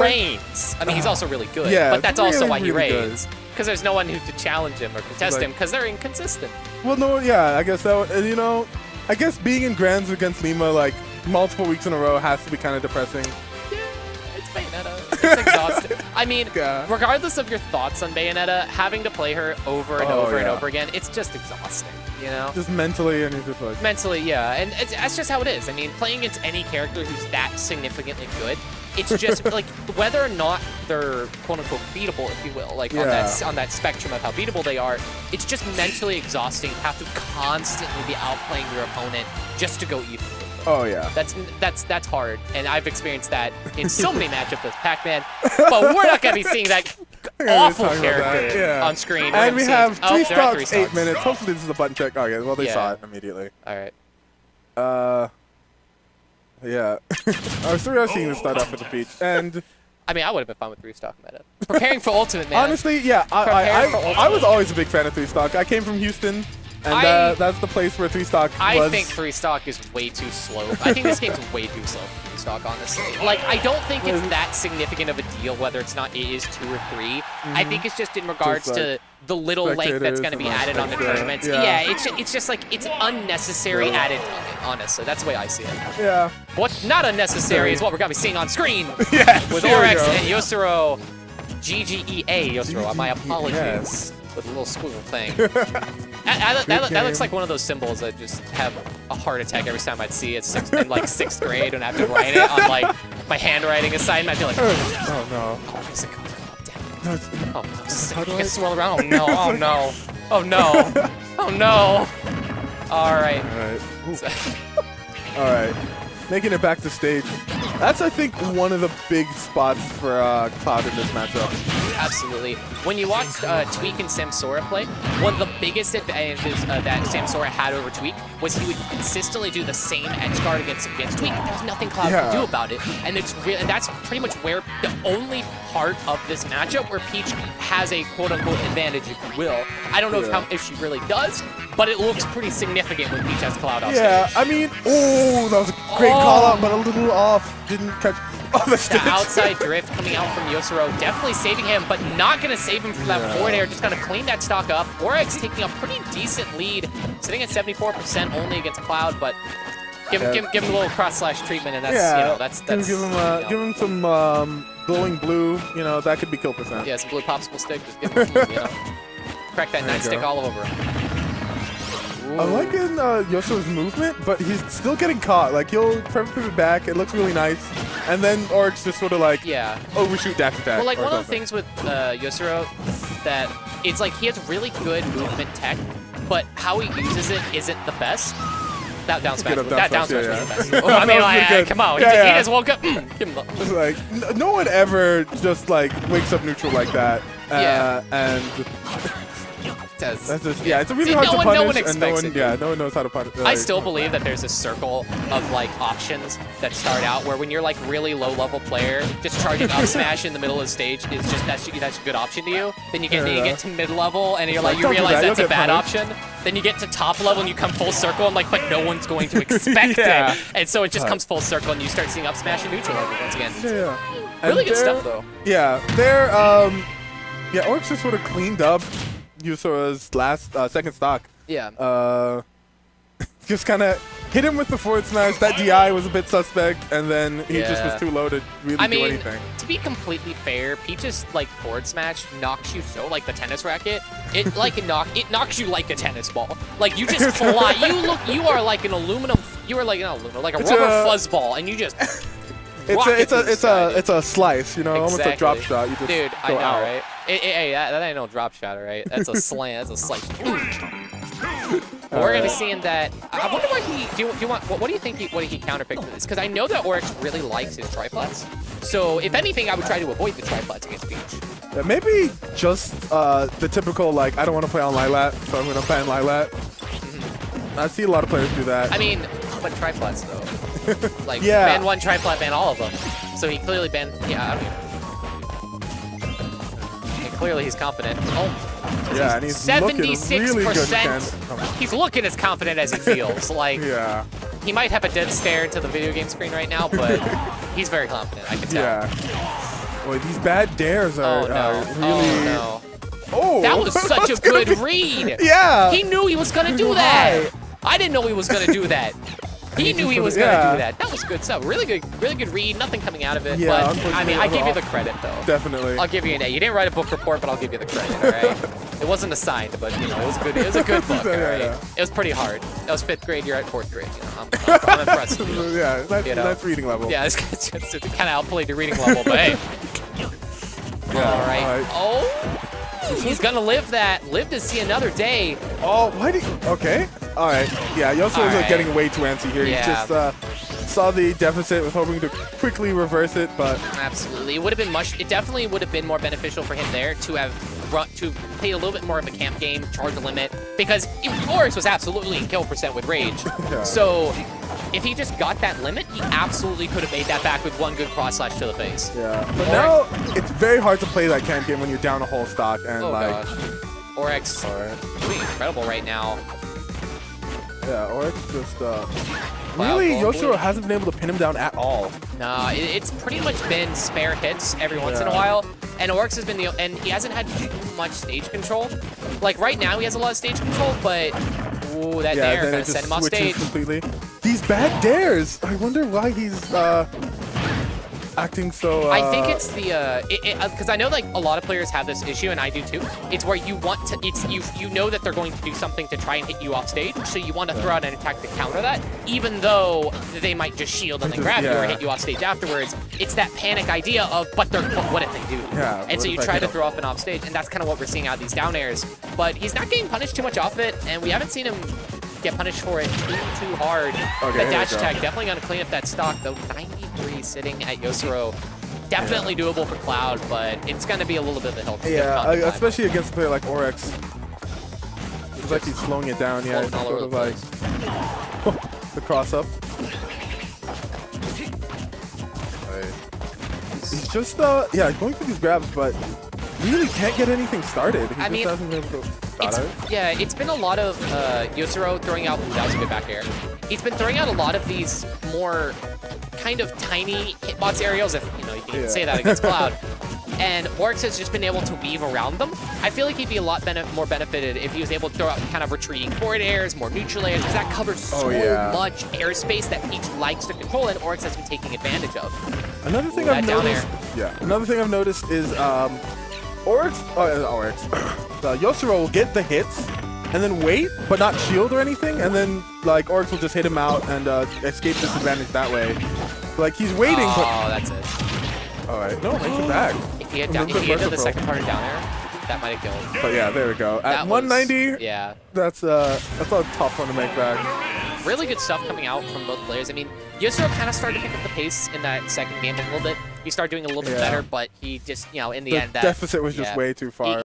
reigns. I mean, he's also really good. Yeah, but that's really, also why he really reigns. Because there's no one who to challenge him or contest him because they're inconsistent. Well, no, yeah, I guess that would, you know, I guess being in Grands against Lima like multiple weeks in a row has to be kind of depressing. Yeah, it's Bayonetta. It's exhausting. I mean, regardless of your thoughts on Bayonetta, having to play her over and over and over again, it's just exhausting, you know? Just mentally and just like... Mentally, yeah. And that's just how it is. I mean, playing against any character who's that significantly good, it's just, like, whether or not they're quote-unquote beatable, if you will, like, on that spectrum of how beatable they are, it's just mentally exhausting to have to constantly be outplaying your opponent just to go even. Oh, yeah. That's hard, and I've experienced that in so many matchups with Pac-Man, but we're not going to be seeing that awful character on screen. And we have 3 stocks, 8 minutes. Hopefully this is a button check. Oh, yeah, well, they saw it immediately. All right. Yeah. I was seeing this start off with the Peach, and... I mean, I would have been fine with 3-stock meta. Preparing for Ultimate, man. Honestly, yeah, I was always a big fan of 3-stock. I came from Houston, and that's the place where 3-stock was. I think 3-stock is way too slow. I think this game's way too slow for 3-stock, honestly. Like, I don't think it's that significant of a deal whether it's not it is 2 or 3. I think it's just in regards to the little length that's going to be added on the tournaments. Yeah, it's just like, it's unnecessary added time, honestly. That's the way I see it. Yeah. What's not unnecessary is what we're going to be seeing on screen with Orex and Yousoro. GGEA, Yousoro, my apologies. With a little squiggle thing. that looks like one of those symbols that just have a heart attack every time I'd see it in like 6th grade and I have to write it on like my handwriting assignment. I'd be like, oh no. Oh, there's a code. Damn it. Oh, no. You can swirl around. Oh no, oh no. Oh no. Oh no. Alright. Alright. Making it back to stage. That's, I think, one of the big spots for Cloud in this matchup. Absolutely. When you watched Tweak and Samsora play, one of the biggest advantages that Samsora had over Tweak was he would consistently do the same edge guard against Tweak. There was nothing Cloud could do about it. And and that's pretty much where the only part of this matchup where Peach has a quote-unquote advantage, if you will. I don't know if she really does, but it looks pretty significant when Peach has Cloud off stage. I mean, that was a great call-out, but a little off. Didn't catch... the outside drift coming out from Yousoro, definitely saving him, but not going to save him from that forward air. Just going to clean that stock up. Orex taking a pretty decent lead, sitting at 74% only against Cloud, but give him a little cross-slash treatment, and that's give him some glowing blue. You know, that could be kill percent. Yeah, some blue popsicle stick. Just give him, crack that nightstick all over him. I'm liking Yosoro's movement, but he's still getting caught. Like, he'll perfectly pivot back. It looks really nice. And then Orex just sort of like overshoot dash attack. Well, like one of the things with Yousoro that it's like he has really good movement tech, but how he uses it isn't the best. That down smash, that down smash was the best. I mean, like, come on, he just woke up. Give him the like, no one ever just like wakes up neutral like that. And that's just, it's really hard to punish, no one expects it. No one knows how to punish. I still believe that there's a circle of like options that start out where when you're like really low level player, just charging up smash in the middle of the stage is just that's a good option to you. Then you get to mid level and you're like you realize that's a bad option. Then you get to top level and you come full circle and like but no one's going to expect it, and so it just comes full circle and you start seeing up smash and neutral once again. Really good stuff though. Orex just sort of cleaned up Yusoro's second stock. Just kind of hit him with the forward smash. That DI was a bit suspect, and then he just was too low to really do anything. To be completely fair, Peach's like forward smash knocks you so like the tennis racket. It knocks you like a tennis ball. Like you just fly. You are like an aluminum. You are like not aluminum, like a rubber fuzzball, and you just. It's a slice, you know, almost a drop shot. You just Dude, I know, right? Hey, that ain't no drop shot, right? That's a slam. That's a slice. We're gonna be seeing that. I wonder why what do you think what he counterpicked for this? Because I know that Orex really likes his triplets. So if anything, I would try to avoid the triplets against Peach. Yeah, maybe just the typical like I don't want to play on Lilat, so I'm gonna ban Lilat. I see a lot of players do that. I mean, but triplets though. Like ban one triplet, ban all of them. So he clearly banned. Yeah, I don't even. And clearly he's confident. Oh, yeah, and he's 76%. He's looking as confident as he feels. Like, he might have a dead stare into the video game screen right now, but he's very confident. I can tell. Boy, these bad dares are really... Oh, no. Oh, that was such a good read. Yeah. He knew he was going to do that. I didn't know he was going to do that. He knew he was going to do that. That was good stuff. Really good read. Nothing coming out of it. Yeah, but, I mean, I give you the credit, though. Definitely. I'll give you an A. You didn't write a book report, but I'll give you the credit, all right? It wasn't assigned, but, you know, it was good. It was a good book, all right? It was pretty hard. That was 5th grade. You're at 4th grade. You know, I'm impressed with you. Yeah, that's reading level. Yeah, it's kind of outplayed your reading level, but hey. Yeah, all right. Oh. He's gonna live to see another day. Oh, why did? Okay, all right. Yeah, Yousoro's getting way too antsy here. Yeah. He just saw the deficit, was hoping to quickly reverse it, but absolutely, it would have been It definitely would have been more beneficial for him there to have play a little bit more of a camp game, charge the limit, because Orex was absolutely in kill percent with rage. Yeah. So if he just got that limit, he absolutely could have made that back with one good cross slash to the face. Yeah, but now it's very hard to play that camp game when you're down a whole stock and gosh. Orex doing incredible right now. Yeah, Orex just really Yousoro hasn't been able to pin him down at all. No, it's pretty much been spare hits every once in a while, and Orex has been and he hasn't had too much stage control. Like right now, he has a lot of stage control, but ooh, that dare kind of sent him off stage completely. These bad dares. I wonder why he's acting so. I think it's the because I know like a lot of players have this issue, and I do too. It's where you want to. It's you know that they're going to do something to try and hit you off stage, so you want to throw out an attack to counter that, even though they might just shield and then grab you or hit you off stage afterwards. It's that panic idea of, but what if they do? Yeah. And so you try to throw off an off stage, and that's kind of what we're seeing out of these down airs. But he's not getting punished too much off it, and we haven't seen him get punished for it too hard. Okay, that dash attack definitely going to clean up that stock, though. 93 sitting at Yousoro. Definitely doable for Cloud, but it's going to be a little bit of a hill. Yeah, especially against a player like Orex. It's like he's slowing it down. Yeah, it's sort of like the cross up. He's just going for these grabs, but really can't get anything started. He just hasn't been able to it's been a lot of Yousoro throwing out. That was a good back air. He's been throwing out a lot of these more kind of tiny hitbox aerials, if you know you can say that against Cloud. And Orex has just been able to weave around them. I feel like he'd be a lot more benefited if he was able to throw out kind of retreating forward airs, more neutral airs, because that covers so much airspace that Peach likes to control, and Orex has been taking advantage of. Another thing I've noticed, another thing I've noticed is Yousoro will get the hits and then wait, but not shield or anything, and then like Orex will just hit him out and escape disadvantage that way. Like he's waiting, but that's it. All right, no, makes it back. If he had done the second part of down air, that might have killed. But yeah, there we go. At 190, that's a tough one to make back. Really good stuff coming out from both players. I mean, Yousoro kind of started to pick up the pace in that second game a little bit. He started doing a little bit better, but he just, in the end, deficit was just way too far.